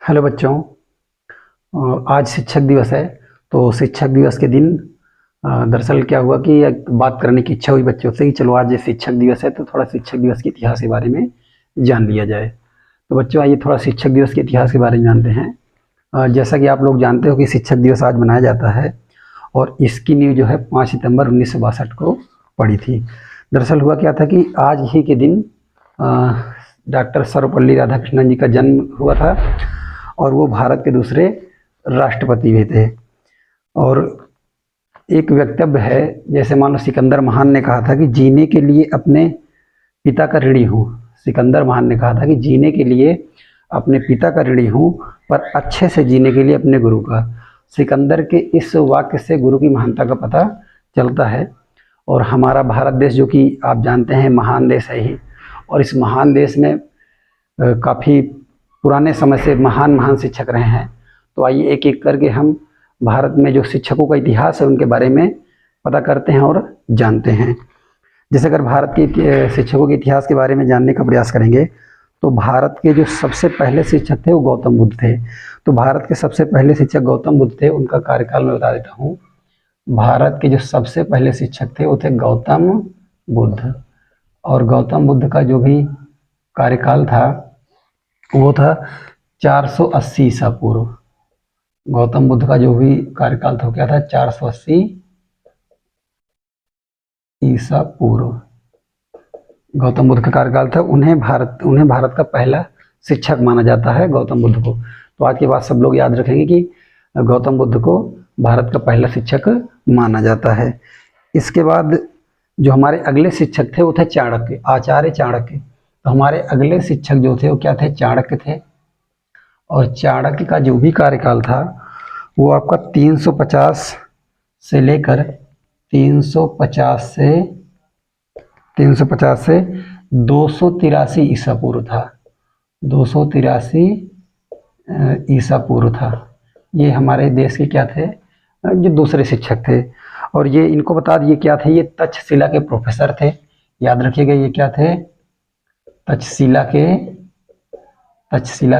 Hello बच्चों। आज शिक्षक दिवस है। तो शिक्षक दिवस के दिन दरअसल क्या हुआ कि एक बात करने की इच्छा हुई बच्चों से कि चलो आज ये शिक्षक दिवस है तो थोड़ा शिक्षक दिवस के इतिहास के बारे में जान लिया जाए। तो बच्चों आइए थोड़ा शिक्षक दिवस के इतिहास के बारे में जानते हैं। जैसा कि आप लोग जानते हो कि शिक्षक दिवस आज मनाया जाता है और इसकी नींव जो है 5 सितंबर 1962 को पड़ी थी। दरअसल हुआ क्या था कि आज ही के दिन डॉक्टर सर्वपल्ली राधाकृष्णन जी का जन्म हुआ था और वो भारत के दूसरे राष्ट्रपति भी थे। और एक वक्तव्य है, जैसे मान लो सिकंदर महान ने कहा था कि जीने के लिए अपने पिता का ऋणी हूँ। सिकंदर महान ने कहा था कि जीने के लिए अपने पिता का ऋणी हूँ पर अच्छे से जीने के लिए अपने गुरु का। सिकंदर के इस वाक्य से गुरु की महानता का पता चलता है। और हमारा भारत देश जो कि आप जानते हैं महान देश है ही, और इस महान देश में काफ़ी पुराने समय से महान महान शिक्षक रहे हैं। तो आइए एक एक करके हम भारत में जो शिक्षकों का इतिहास है उनके बारे में पता करते हैं और जानते हैं। जैसे अगर भारत के शिक्षकों के इतिहास के बारे में जानने का प्रयास करेंगे तो भारत के जो सबसे पहले शिक्षक थे वो गौतम बुद्ध थे। तो भारत के सबसे पहले शिक्षक गौतम बुद्ध थे, उनका कार्यकाल मैं बता देता हूँ। भारत के जो सबसे पहले शिक्षक थे वो थे गौतम बुद्ध, और गौतम बुद्ध का जो भी कार्यकाल था वो था 480 ईसा पूर्व। गौतम बुद्ध का जो भी कार्यकाल था क्या था, 480 ईसा पूर्व गौतम बुद्ध का कार्यकाल था। उन्हें भारत का पहला शिक्षक माना जाता है गौतम बुद्ध को। तो आज के बाद सब लोग याद रखेंगे कि गौतम बुद्ध को भारत का पहला शिक्षक माना जाता है। इसके बाद जो हमारे अगले शिक्षक थे वो थे चाणक्य, आचार्य चाणक्य। तो हमारे अगले शिक्षक जो थे वो क्या थे, चाणक्य थे। और चाणक्य का जो भी कार्यकाल था वो आपका 350 से लेकर 350 से 283 ईसा पूर्व था। 283 ईसा पूर्व था। ये हमारे देश के क्या थे, जो दूसरे शिक्षक थे। और ये इनको बता दिए क्या थे, ये तक्षशिला के प्रोफेसर थे। याद रखिएगा ये क्या थे, तक्षशिला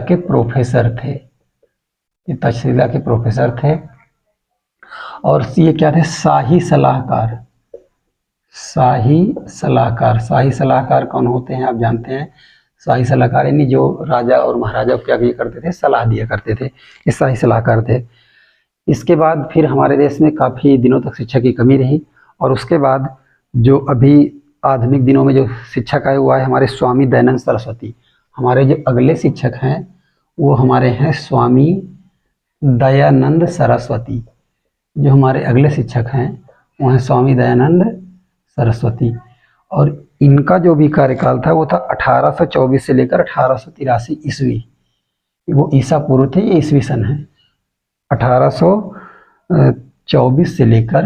के प्रोफेसर थे। ये तक्षशिला के प्रोफेसर थे। और ये क्या थे, शाही सलाहकार। शाही सलाहकार कौन होते हैं आप जानते हैं। शाही सलाहकार यानी जो राजा और महाराजा क्या करते थे, सलाह दिया करते थे, ये शाही सलाहकार थे। इसके बाद फिर हमारे देश में काफ़ी दिनों तक शिक्षा की कमी रही। और उसके बाद जो अभी आधुनिक दिनों में जो शिक्षक आए वो आए हमारे स्वामी दयानंद सरस्वती। हमारे जो अगले शिक्षक हैं वो हमारे हैं स्वामी दयानंद सरस्वती। जो हमारे अगले शिक्षक हैं वो हैं स्वामी दयानंद सरस्वती। और इनका जो भी कार्यकाल था वो था 1824 से लेकर 1883 ईस्वी। वो ईसा पूर्व थे, ये ईस्वी सन है। 1824 से लेकर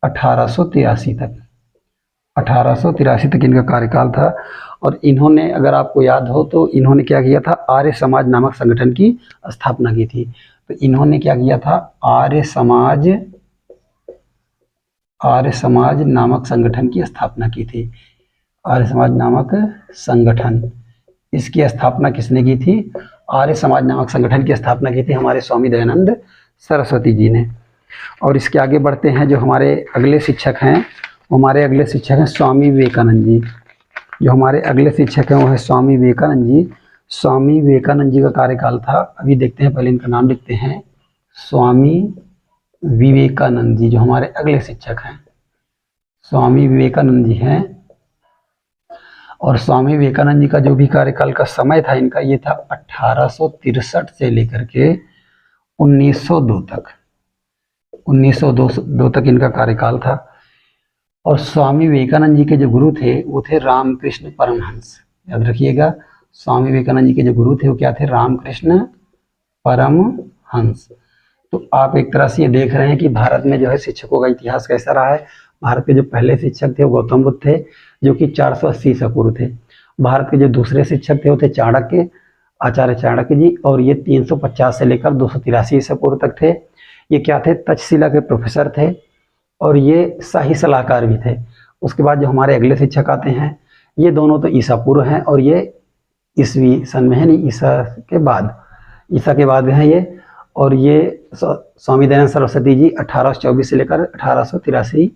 1883 तक 1883 तक इनका कार्यकाल था। और इन्होंने, अगर आपको याद हो तो इन्होंने क्या किया था, आर्य समाज नामक संगठन की स्थापना की थी। तो इन्होंने क्या किया था, आर्य समाज नामक संगठन की स्थापना की थी। आर्य समाज नामक संगठन, इसकी स्थापना किसने की थी, आर्य समाज नामक संगठन की स्थापना की थी हमारे स्वामी दयानंद सरस्वती जी ने। और इसके आगे बढ़ते हैं, जो हमारे अगले शिक्षक हैं वो हमारे अगले शिक्षक हैं स्वामी विवेकानंद जी। जो हमारे अगले शिक्षक हैं वो है स्वामी विवेकानंद जी। स्वामी विवेकानंद जी का कार्यकाल था, अभी देखते हैं, पहले इनका नाम लिखते हैं, स्वामी विवेकानंद जी जो हमारे अगले शिक्षक हैं, स्वामी विवेकानंद जी हैं। और स्वामी विवेकानंद जी का जो भी कार्यकाल का समय था इनका, ये था 1863 से लेकर के 1902 तक इनका कार्यकाल था। और स्वामी विवेकानंद जी के जो गुरु थे वो थे रामकृष्ण परमहंस। याद रखिएगा, स्वामी विवेकानंद जी के जो गुरु थे वो क्या थे, रामकृष्ण परमहंस। तो आप एक तरह से ये देख रहे हैं कि भारत में जो है शिक्षकों का इतिहास कैसा रहा है। भारत के जो पहले शिक्षक थे वो गौतम बुद्ध थे, जो कि 480 ईसा पूर्व थे। भारत के जो दूसरे शिक्षक थे वो थे चाणक्य, आचार्य चाणक्य जी, और ये 350 से लेकर 283 ईसा पूर्व तक थे। ये क्या थे, तक्षशिला के प्रोफेसर थे और ये शाही सलाहकार भी थे। उसके बाद जो हमारे अगले शिक्षक आते हैं ये दोनों तो ईसा पूर्व हैं और ये ईस्वी सन में है, नहीं ईसा के बाद है ये। और ये स्वामी दयानंद सरस्वती जी 1824 से लेकर 1883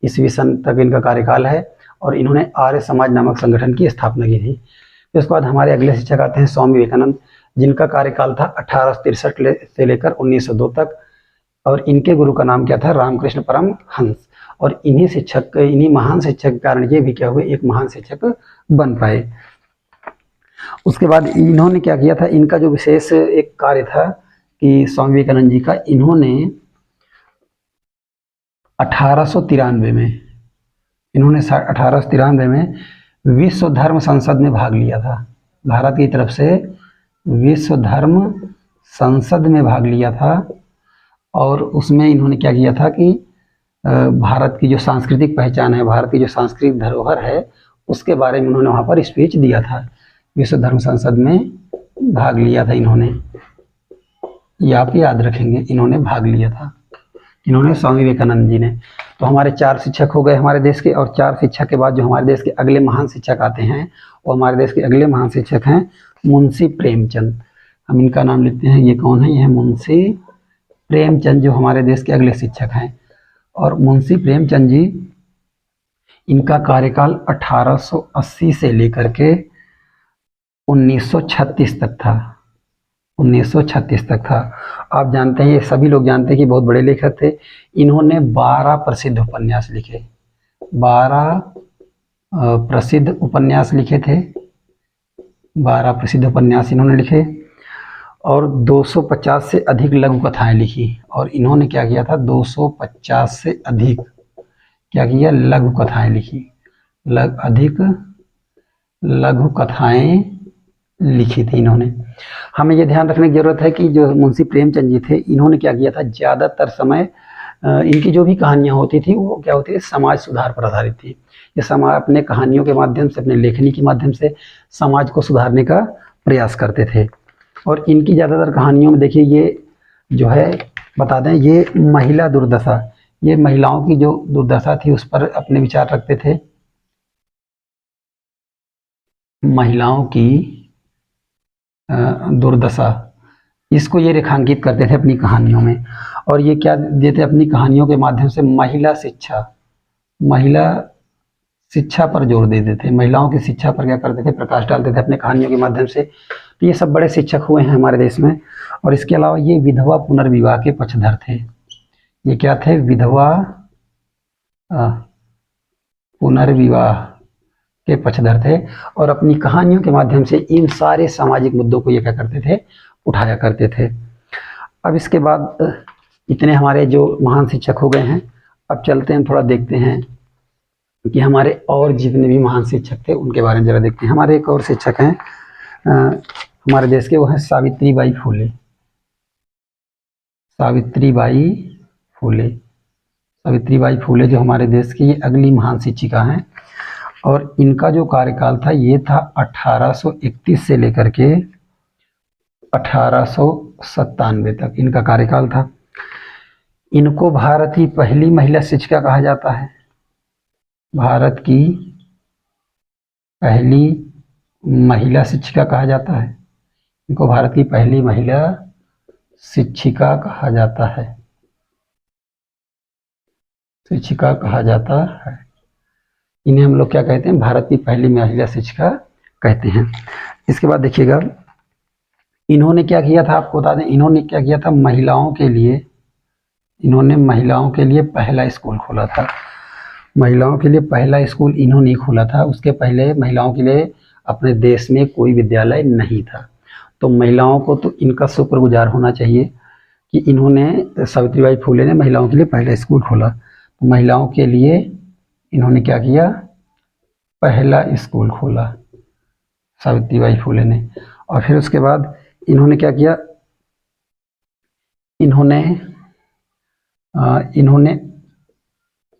ईस्वी सन तक इनका कार्यकाल है, और इन्होंने आर्य समाज नामक संगठन की स्थापना की थी। फिर उसके बाद हमारे अगले शिक्षक आते हैं स्वामी विवेकानंद, जिनका कार्यकाल था 1863 से लेकर 1902 तक, और इनके गुरु का नाम क्या था? रामकृष्ण परमहंस। और इन्हीं महान शिक्षक के कारण ये भी क्या हुए? एक महान शिक्षक बन पाए। उसके बाद इन्होंने क्या किया था? इनका जो विशेष एक कार्य था कि स्वामी विवेकानंद जी का, इन्होंने 1893 में विश्व धर्म संसद में भाग लिया था। भारत की तरफ से विश्व धर्म संसद में भाग लिया था, और उसमें इन्होंने क्या किया था कि भारत की जो सांस्कृतिक पहचान है, भारत की जो सांस्कृतिक धरोहर है, उसके बारे में उन्होंने वहाँ पर स्पीच दिया था। विश्व धर्म संसद में भाग लिया था इन्होंने, ये आप याद रखेंगे, इन्होंने भाग लिया था, इन्होंने स्वामी विवेकानंद जी ने। तो हमारे 4 शिक्षक हो गए हमारे देश के, और 4 शिक्षक के बाद जो हमारे देश के अगले महान शिक्षक आते हैं, वो हमारे देश के अगले महान शिक्षक हैं मुंशी प्रेमचंद। हम इनका नाम लेते हैं, ये कौन है? ये है मुंशी प्रेमचंद, जो हमारे देश के अगले शिक्षक हैं। और मुंशी प्रेमचंद जी, इनका कार्यकाल 1880 से लेकर के 1936 तक था। 1936 तक था। आप जानते हैं, ये सभी लोग जानते हैं कि बहुत बड़े लेखक थे। इन्होंने 12 प्रसिद्ध उपन्यास लिखे, 12 प्रसिद्ध उपन्यास लिखे थे, 12 प्रसिद्ध उपन्यास इन्होंने लिखे, और 250 से अधिक लघु कथाएं लिखी। और इन्होंने क्या किया था? 250 से अधिक क्या किया? लघु कथाएं लिखी, अधिक लघु कथाएं लिखी थी इन्होंने। हमें ये ध्यान रखने की जरूरत है कि जो मुंशी प्रेमचंद जी थे, इन्होंने क्या किया था? ज़्यादातर समय इनकी जो भी कहानियाँ होती थी, वो क्या होती थी? समाज सुधार पर आधारित थी। ये समाज अपने कहानियों के माध्यम से, अपने लेखनी के माध्यम से समाज को सुधारने का प्रयास करते थे। और इनकी ज़्यादातर कहानियों में देखिए, ये जो है बता दें, ये महिला दुर्दशा, ये महिलाओं की जो दुर्दशा थी उस पर अपने विचार रखते थे। महिलाओं की दुर्दशा, इसको ये रेखांकित करते थे अपनी कहानियों में। और ये क्या देते? अपनी कहानियों के माध्यम से महिला शिक्षा पर जोर देते थे। महिलाओं की शिक्षा पर क्या करते थे? प्रकाश डालते थे अपने कहानियों के माध्यम से। तो ये सब बड़े शिक्षक हुए हैं हमारे देश में। और इसके अलावा ये विधवा पुनर्विवाह के पक्षधर थे। ये क्या थे? विधवा पुनर्विवाह के पक्षधर थे, और अपनी कहानियों के माध्यम से इन सारे सामाजिक मुद्दों को ये क्या करते थे? उठाया करते थे। अब इसके बाद इतने हमारे जो महान शिक्षक हो गए हैं, अब चलते हैं थोड़ा देखते हैं कि हमारे और जितने भी महान शिक्षक थे उनके बारे में जरा देखते हैं। हमारे एक और शिक्षक हैं हमारे देश के, वो हैं सावित्रीबाई फुले। सावित्रीबाई फुले जो हमारे देश की ये अगली महान शिक्षिका हैं। और इनका जो कार्यकाल था, ये था 1831 से लेकर के 1897 तक इनका कार्यकाल था। इनको भारत की पहली महिला शिक्षिका कहा जाता है। भारत की पहली महिला शिक्षिका कहा जाता है। इनको भारत की पहली महिला शिक्षिका कहा जाता है। इन्हें हम लोग क्या कहते हैं? भारत की पहली महिला शिक्षिका कहते हैं। इसके बाद देखिएगा, इन्होंने क्या किया था? आपको बता दें, इन्होंने क्या किया था? महिलाओं के लिए पहला स्कूल खोला था। महिलाओं के लिए पहला स्कूल इन्होंने खोला था। उसके पहले महिलाओं के लिए अपने देश में कोई विद्यालय नहीं था। तो महिलाओं को तो इनका शुक्रगुजार होना चाहिए कि इन्होंने, सावित्रीबाई फुले ने महिलाओं के लिए पहला स्कूल खोला। तो महिलाओं के लिए इन्होंने क्या किया? पहला स्कूल खोला सावित्रीबाई फुले ने। और फिर उसके बाद इन्होंने क्या किया? इन्होंने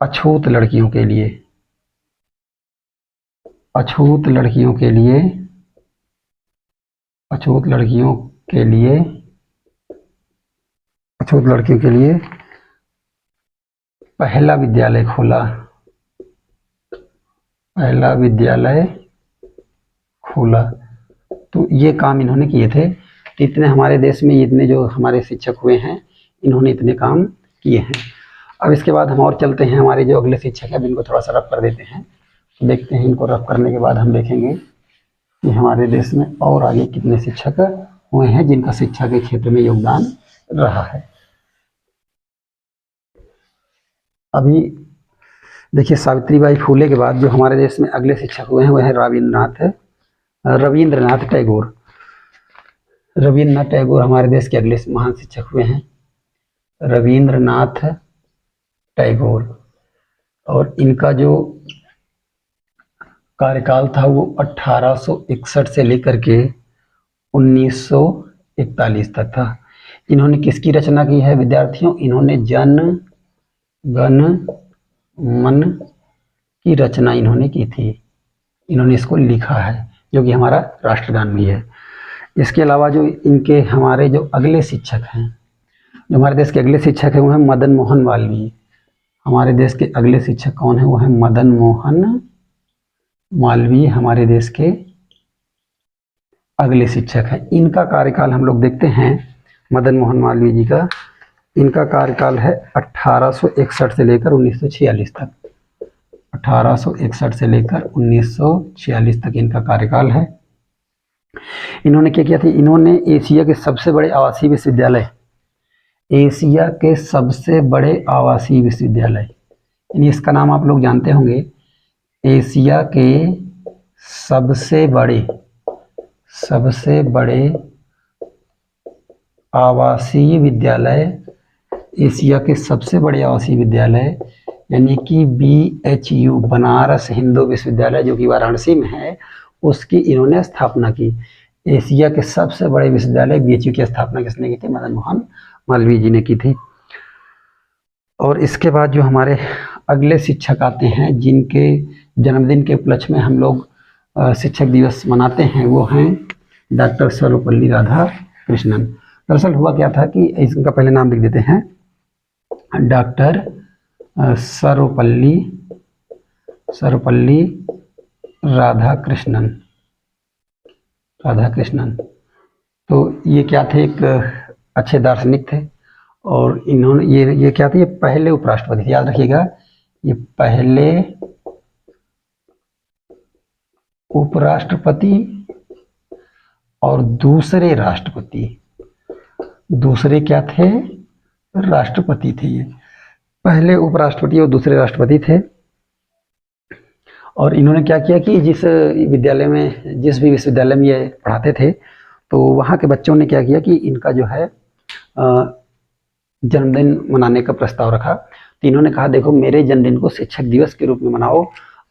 अछूत लड़कियों के लिए पहला विद्यालय खोला। तो ये काम इन्होंने किए थे। तो इतने हमारे देश में इतने जो हमारे शिक्षक हुए हैं, इन्होंने इतने काम किए हैं। अब इसके बाद हम और चलते हैं, हमारे जो अगले शिक्षक हैं इनको थोड़ा सा रफ कर देते हैं। तो देखते हैं, इनको रफ करने के बाद हम देखेंगे कि हमारे देश में और आगे कितने शिक्षक हुए हैं जिनका शिक्षा के क्षेत्र में योगदान रहा है। अभी देखिए, सावित्रीबाई फूले के बाद जो हमारे देश में अगले शिक्षक हुए हैं वह है रविंद्रनाथ टैगोर। रविंद्रनाथ टैगोर हमारे देश के अगले महान शिक्षक हुए हैं, रविंद्रनाथ टैगोर। और इनका जो कार्यकाल था वो 1861 से लेकर के 1941 तक था। इन्होंने किसकी रचना की है विद्यार्थियों? इन्होंने जन गण मन की रचना इन्होंने की थी, इन्होंने इसको लिखा है, जो कि हमारा राष्ट्रगान भी है। इसके अलावा जो इनके हमारे जो अगले शिक्षक हैं, जो हमारे देश के अगले शिक्षक हैं वो हैं मदन मोहन मालवीय। हमारे देश के अगले शिक्षक कौन है? वो है मदन मोहन मालवीय, हमारे देश के अगले शिक्षक हैं। इनका कार्यकाल हम लोग देखते हैं, मदन मोहन मालवीय जी का। इनका कार्यकाल है 1861 से लेकर 1946 तक। 1861 से लेकर 1946 तक इनका कार्यकाल है। इन्होंने क्या किया था? इन्होंने एशिया के सबसे बड़े आवासीय विश्वविद्यालय, एशिया के सबसे बड़े आवासीय विश्वविद्यालय, यानी इसका नाम आप लोग जानते होंगे, एशिया के सबसे बड़े आवासीय विद्यालय, एशिया के सबसे बड़े आवासीय विद्यालय यानी कि BHU, बनारस हिंदू विश्वविद्यालय, जो कि वाराणसी में है, उसकी इन्होंने स्थापना की। एशिया के सबसे बड़े विश्वविद्यालय BHU की स्थापना किसने की थी? मदन मोहन मालवीय जी ने की थी। और इसके बाद जो हमारे अगले शिक्षक आते हैं, जिनके जन्मदिन के उपलक्ष्य में हम लोग शिक्षक दिवस मनाते हैं, वो हैं डॉक्टर सर्वपल्ली राधाकृष्णन। दरअसल हुआ क्या था कि इनका पहले नाम लिख देते हैं, डॉक्टर सर्वपल्ली राधाकृष्णन। तो ये क्या थे? एक अच्छे दार्शनिक थे, और इन्होंने ये क्या थे? ये पहले उपराष्ट्रपति थे, याद रखिएगा, ये पहले उपराष्ट्रपति और दूसरे क्या थे? राष्ट्रपति थे। ये पहले उपराष्ट्रपति और दूसरे राष्ट्रपति थे। और इन्होंने क्या किया कि जिस भी विश्वविद्यालय में ये पढ़ाते थे, तो वहाँ के बच्चों ने क्या किया कि इनका जो है जन्मदिन मनाने का प्रस्ताव रखा। तो इन्होंने कहा, देखो मेरे जन्मदिन को शिक्षक दिवस के रूप में मनाओ,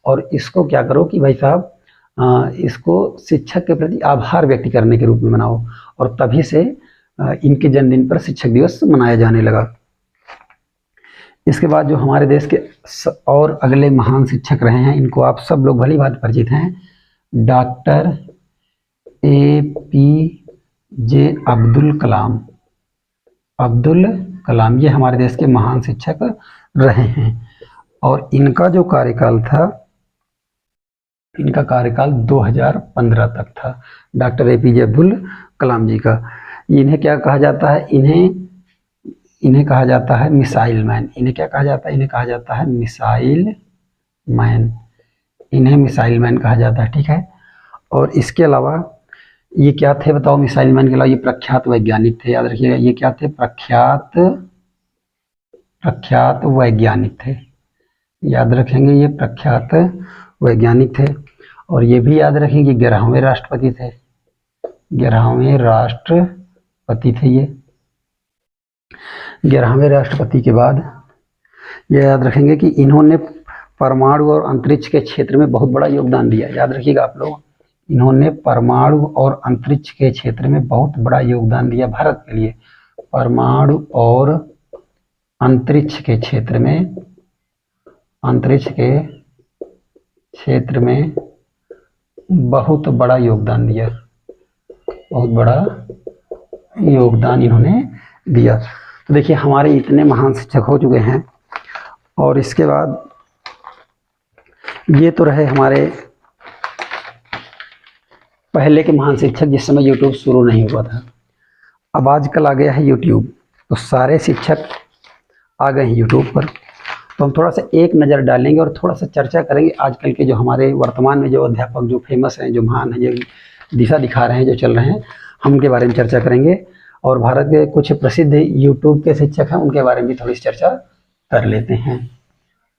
और इसको क्या करो कि भाई साहब इसको शिक्षक के प्रति आभार व्यक्त करने के रूप में मनाओ। और तभी से इनके जन्मदिन पर शिक्षक दिवस मनाया जाने लगा। इसके बाद जो हमारे देश के और अगले महान शिक्षक रहे हैं, इनको आप सब लोग भली भांति परिचित हैं, डॉक्टर APJ अब्दुल कलाम। ये हमारे देश के महान शिक्षक रहे हैं। और इनका जो कार्यकाल था, इनका कार्यकाल 2015 तक था, डॉक्टर APJ अब्दुल कलाम जी का। इन्हें क्या कहा जाता है? इन्हें कहा जाता है मिसाइल मैन। इन्हें क्या कहा जाता है? इन्हें कहा जाता है मिसाइल मैन। इन्हें मिसाइल मैन कहा जाता है, ठीक है। और इसके अलावा ये क्या थे बताओ? मिसाइल मैन के अलावा ये प्रख्यात वैज्ञानिक थे, याद रखिएगा। ये क्या थे? प्रख्यात वैज्ञानिक थे, याद रखेंगे, ये प्रख्यात वैज्ञानिक थे। और ये भी याद रखेंगे 11वें राष्ट्रपति थे, 11वें राष्ट्रपति थे ये। 11वें राष्ट्रपति के बाद ये याद रखेंगे कि इन्होंने परमाणु और अंतरिक्ष के क्षेत्र में बहुत बड़ा योगदान दिया, याद रखिएगा आप लोग। इन्होंने परमाणु और अंतरिक्ष के क्षेत्र में बहुत बड़ा योगदान दिया भारत के लिए। परमाणु और अंतरिक्ष के क्षेत्र में बहुत बड़ा योगदान दिया, बहुत बड़ा योगदान इन्होंने दिया। तो देखिए, हमारे इतने महान शिक्षक हो चुके हैं। और इसके बाद ये तो रहे हमारे पहले के महान शिक्षक जिस समय यूट्यूब शुरू नहीं हुआ था। अब आजकल आ गया है यूट्यूब, तो सारे शिक्षक आ गए हैं यूट्यूब पर। तो हम थोड़ा सा एक नज़र डालेंगे और थोड़ा सा चर्चा करेंगे आजकल के जो हमारे वर्तमान में जो अध्यापक जो फेमस हैं, जो महान हैं, जो दिशा दिखा रहे हैं, जो चल रहे हैं, हम उनके बारे में चर्चा करेंगे। और भारत के कुछ प्रसिद्ध यूट्यूब के शिक्षक हैं, उनके बारे में भी थोड़ी सी चर्चा कर लेते हैं।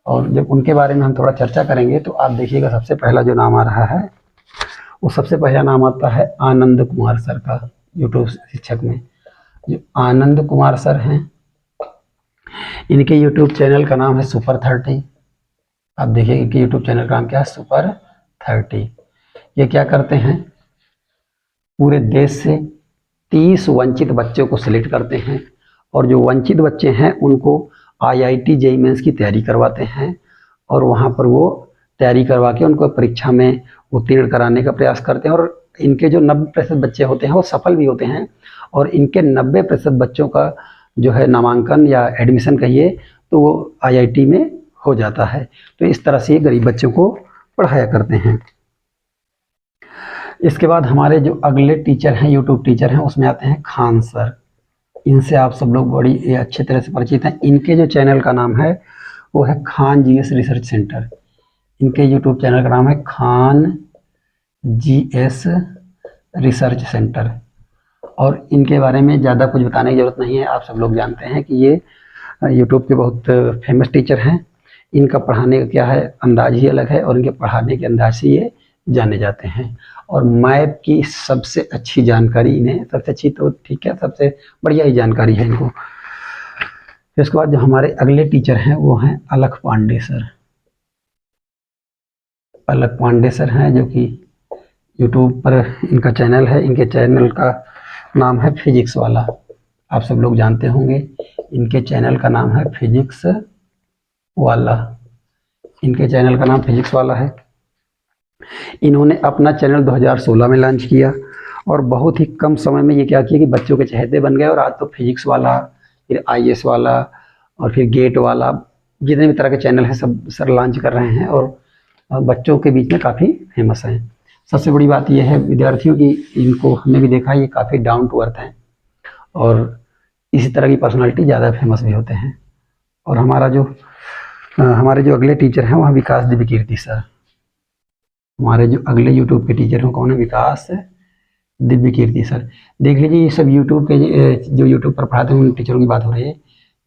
और जब उनके बारे में हम थोड़ा चर्चा करेंगे तो आप देखिएगा, सबसे पहला जो नाम आ रहा है वो सबसे पहला नाम आता है आनंद कुमार सर का। यूट्यूब शिक्षक में जो आनंद कुमार सर हैं, इनके यूट्यूब चैनल का नाम है सुपर 30। आप देखिए इनके यूट्यूब चैनल का नाम क्या है, सुपर 30। ये क्या करते हैं, पूरे देश से 30 वंचित बच्चों को सिलेक्ट करते हैं और जो वंचित बच्चे हैं उनको IIT JEE मेंस की तैयारी करवाते हैं और वहाँ पर वो तैयारी करवा के उनको परीक्षा में उत्तीर्ण कराने का प्रयास करते हैं। और इनके जो 90% बच्चे होते हैं वो सफल भी होते हैं और इनके 90% बच्चों का जो है नामांकन या एडमिशन कहिए तो वो IIT में हो जाता है। तो इस तरह से ये गरीब बच्चों को पढ़ाया करते हैं। इसके बाद हमारे जो अगले टीचर हैं, यूट्यूब टीचर हैं, उसमें आते हैं खान सर। इनसे आप सब लोग बड़ी अच्छी तरह से परिचित हैं। इनके जो चैनल का नाम है वो है खान GS रिसर्च सेंटर। इनके यूट्यूब चैनल का नाम है खान GS रिसर्च सेंटर। और इनके बारे में ज़्यादा कुछ बताने की ज़रूरत नहीं है, आप सब लोग जानते हैं कि ये यूट्यूब के बहुत फेमस टीचर हैं। इनका पढ़ाने का क्या है, अंदाज ही अलग है और इनके पढ़ाने के अंदाज से ये जाने जाते हैं। और मैप की सबसे अच्छी जानकारी इन्हें, सबसे अच्छी तो ठीक है, सबसे बढ़िया ही जानकारी है इनको। इसके बाद जो हमारे अगले टीचर हैं वो हैं अलख पांडे सर। अलख पांडे सर हैं जो कि यूट्यूब पर इनका चैनल है। इनके चैनल का नाम है फिजिक्स वाला। आप सब लोग जानते होंगे, इनके चैनल का नाम है फिजिक्स वाला। इनके चैनल का नाम फिजिक्स वाला है। इन्होंने अपना चैनल 2016 में लॉन्च किया और बहुत ही कम समय में ये क्या किया कि बच्चों के चहेते बन गए। और आज तो फिजिक्स वाला, फिर IAS वाला और फिर गेट वाला, जितने भी तरह के चैनल हैं सब सर लॉन्च कर रहे हैं और बच्चों के बीच में काफ़ी फेमस हैं। सबसे बड़ी बात यह है विद्यार्थियों की, इनको हमने भी देखा, ये काफ़ी डाउन टू अर्थ हैं और इसी तरह की पर्सनालिटी ज़्यादा फेमस भी होते हैं। और हमारे जो अगले टीचर हैं वह विकास दिव्य कीर्ति सर। हमारे जो अगले यूट्यूब के टीचर हैं कौन है, विकास दिव्य कीर्ति सर। देख लीजिए, ये सब यूट्यूब के जो यूट्यूब पर पढ़ाते हैं उन टीचरों की बात हो रही है।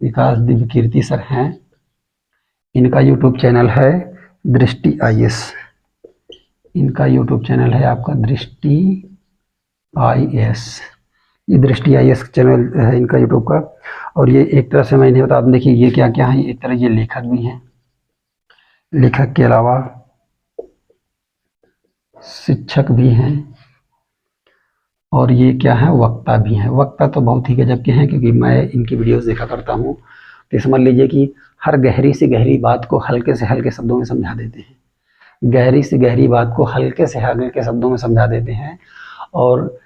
विकास दिव्य कीर्ति सर हैं। इनका यूट्यूब चैनल है दृष्टि IAS। इनका यूट्यूब चैनल है आपका दृष्टि IAS। ये दृष्टि IAS चैनल है इनका यूट्यूब का। और ये एक तरह से मैं इन्हें बता दूं, देखिए ये क्या क्या है, एक तरह ये लेखक भी हैं, लेखक के अलावा शिक्षक भी हैं और ये क्या है, वक्ता भी हैं। वक्ता तो बहुत ही गजब के हैं क्योंकि मैं इनकी वीडियोस देखा करता हूँ। तो समझ लीजिए कि हर गहरी से गहरी बात को हल्के से हल्के शब्दों में समझा देते हैं। गहरी से गहरी बात को हल्के से हल्के शब्दों में समझा देते हैं। और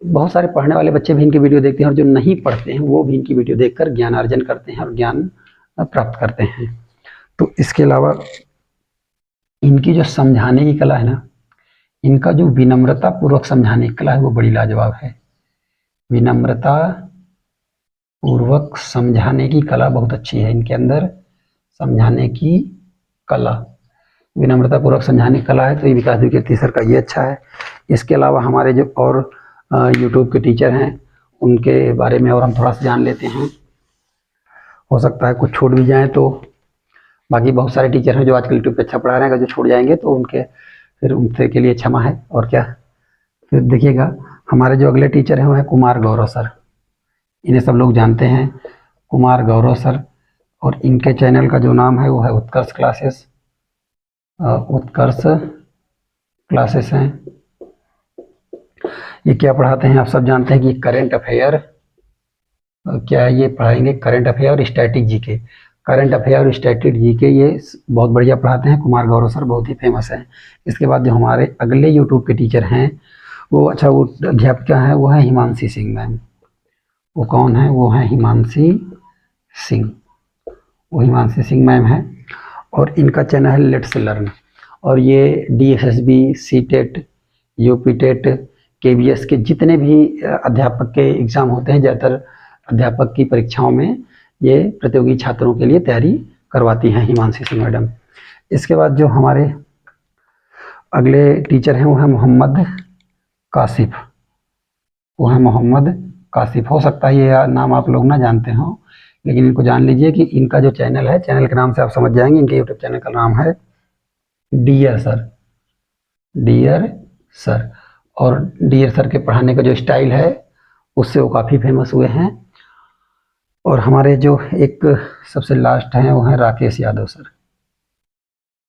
बहुत सारे पढ़ने वाले बच्चे भी इनकी वीडियो देखते हैं और जो नहीं पढ़ते हैं वो भी इनकी वीडियो देखकर ज्ञान अर्जन करते हैं और ज्ञान प्राप्त करते हैं। तो इसके अलावा इनकी जो समझाने की कला है ना, इनका जो विनम्रता पूर्वक समझाने की कला है वो बड़ी लाजवाब है। विनम्रता पूर्वक समझाने की कला बहुत अच्छी है इनके अंदर, समझाने की कला, विनम्रता पूर्वक समझाने की कला है। तो ये विकास दिव्य कीर्ति सर का ये अच्छा है। इसके अलावा हमारे जो और यूट्यूब के टीचर हैं उनके बारे में और हम थोड़ा सा जान लेते हैं। हो सकता है कुछ छूट भी जाए, तो बाकी बहुत सारे टीचर हैं जो आजकल यूट्यूब पे अच्छा पढ़ा रहे हैं, अगर जो छूट जाएंगे तो उनसे के लिए क्षमा है। और क्या, फिर देखिएगा हमारे जो अगले टीचर हैं वो है कुमार गौरव सर। इन्हें सब लोग जानते हैं, कुमार गौरव सर। और इनके चैनल का जो नाम है वो है उत्कर्ष क्लासेस। उत्कर्ष क्लासेस हैं। ये क्या पढ़ाते हैं आप सब जानते हैं कि करंट अफेयर, क्या ये पढ़ाएंगे, करंट अफेयर और स्टैटिक जीके। करंट अफेयर और स्टैटिक जीके ये बहुत बढ़िया पढ़ाते हैं। कुमार गौरव सर बहुत ही फेमस हैं। इसके बाद जो हमारे अगले यूट्यूब के टीचर हैं वो अध्यापिका हैं, वो है हिमांशी सिंह मैम। वो कौन है, वो है हिमांशी सिंह। वो हिमांशी सिंह मैम है और इनका चैनल है लेट्स लर्न। और ये DSSB CTET UP TET, KVS के जितने भी अध्यापक के एग्ज़ाम होते हैं, ज़्यादातर अध्यापक की परीक्षाओं में ये प्रतियोगी छात्रों के लिए तैयारी करवाती हैं हिमांशी सिंह मैडम। इसके बाद जो हमारे अगले टीचर हैं वो है मोहम्मद कासिफ। वो है मोहम्मद कासिफ। हो सकता है ये नाम आप लोग ना जानते हों, लेकिन इनको जान लीजिए कि इनका जो चैनल है, चैनल के नाम से आप समझ जाएंगे। इनके यूट्यूब चैनल का नाम है डियर सर, डियर सर। और डियर सर के पढ़ाने का जो स्टाइल है उससे वो काफ़ी फेमस हुए हैं। और हमारे जो एक सबसे लास्ट हैं वो हैं राकेश यादव सर,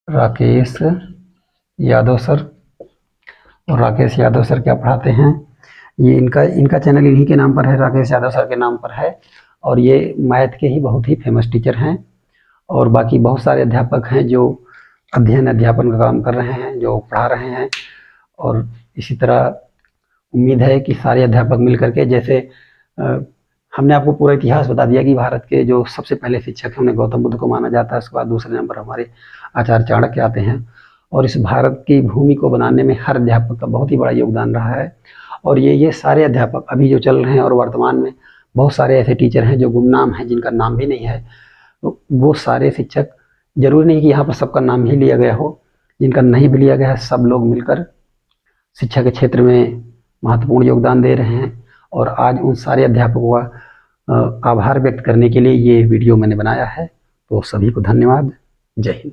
राकेश यादव सर। और राकेश यादव सर क्या पढ़ाते हैं, ये इनका चैनल इन्हीं के नाम पर है, राकेश यादव सर के नाम पर है। और ये मैथ के ही बहुत ही फेमस टीचर हैं। और बाकी बहुत सारे अध्यापक हैं जो अध्यापन का काम कर रहे हैं, जो पढ़ा रहे हैं। और इसी तरह उम्मीद है कि सारे अध्यापक मिल करके, जैसे हमने आपको पूरा इतिहास बता दिया कि भारत के जो सबसे पहले शिक्षक हैं उन्हें गौतम बुद्ध को माना जाता है। उसके बाद दूसरे नंबर हमारे आचार्य चाणक्य आते हैं। और इस भारत की भूमि को बनाने में हर अध्यापक का बहुत ही बड़ा योगदान रहा है। और ये सारे अध्यापक अभी जो चल रहे हैं और वर्तमान में बहुत सारे ऐसे टीचर हैं जो गुमनाम हैं, जिनका नाम भी नहीं है। तो वो सारे शिक्षक, जरूरी नहीं कि यहाँ पर सबका नाम ही लिया गया हो, जिनका नहीं भी लिया गया है, सब लोग मिलकर शिक्षा के क्षेत्र में महत्वपूर्ण योगदान दे रहे हैं। और आज उन सारे अध्यापकों का आभार व्यक्त करने के लिए ये वीडियो मैंने बनाया है। तो सभी को धन्यवाद। जय हिंद।